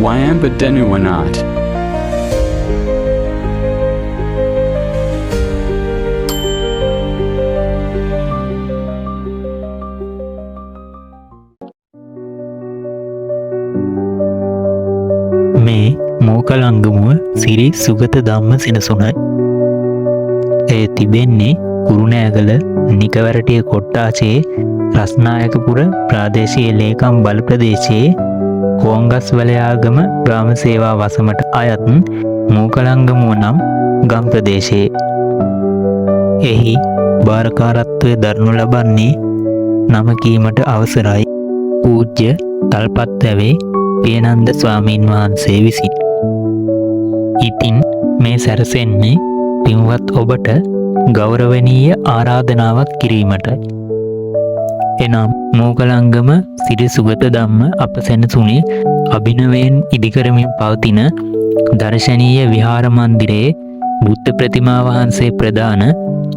Wayamba Denuwanat. මේ මෝකලංගමුව සිරි සුගත ධම්ම සෙනසුනයි. එය තිබෙන්නේ කුරුණෑගල නිකවැරටිය කොට්ටාචේ රස්නායකපුර ප්‍රාදේශීය ලේකම් බල ප්‍රදේශයේ කෝංගස්වලයාගම ග්‍රාම සේවා වසමට අයත් මෝකලංගමුව නම් ගම් ප්‍රදේශයේ. එහි භාරකාරත්වය දරනු ලබන්නේ නම කීමට අවසරයි පූජ්‍ය තල්පත්වැවේ පියනන්ද ස්වාමීන් වහන්සේ විසින්. ඉතින් මේ සැරසෙන්නේ පින්වත් ඔබට ගෞරවනීය ආරාධනාවක් කිරීමටයි. එනම් මෝකලංගම සිරි සුගත ධම්ම අප සෙනසුනේ අභිනවයෙන් ඉදිකරමින් පවතින දර්ශනීය විහාර මන්දිරයේ බුද්ධ ප්‍රතිමා වහන්සේ ප්‍රදාන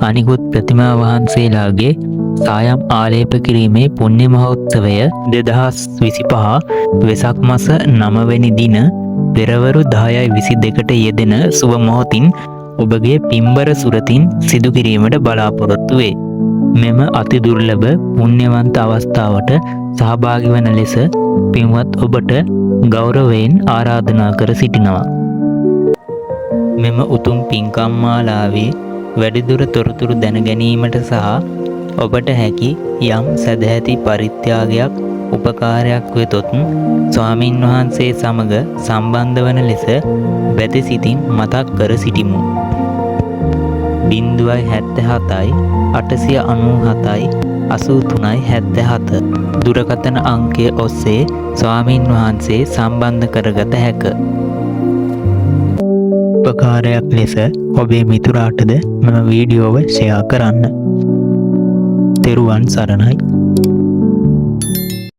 අනිකුත් ප්‍රතිමා වහන්සේලාගේ සායම් ආලේප කිරීමේ පුණ්‍ය මහෝත්සවය 2025 වෙසක් මස 9 වෙනි දින පෙරවරු 10:22ට යෙදෙන සුබ මොහොතින් ඔබගේ පින්බර සුරතින් සිදු කිරීමට බලාපොරොත්තු වේ. මෙම අති දුර්ලභ පුණ්‍යවන්ත අවස්ථාවට සහභාගී වන ලෙස පින්වත් ඔබට ගෞරවයෙන් ආරාධනා කර සිටිනවා. මෙම උතුම් පින්කම් මාලාවේ වැඩිදුර තොරතුරු දැන ගැනීමට සහ ඔබට හැකි යම් සදැහැති පරිත්‍යාගයක් උපකාරයක් වෙතොත් ස්වාමින් වහන්සේ සමග සම්බන්ධ වන ලෙස බැති සිතින් මතක් කර සිටිමු. 077යි 897යි 8377 දුරකථන අංකය ඔස්සේ ස්වාමින් වහන්සේ සම්බන්ධ කරගත හැක. උපකාරයක් ලෙස ඔබේ මිතුරාටද මෙම වීඩියෝව ෂෙයා කරන්න. තෙරුවන් සරණයි.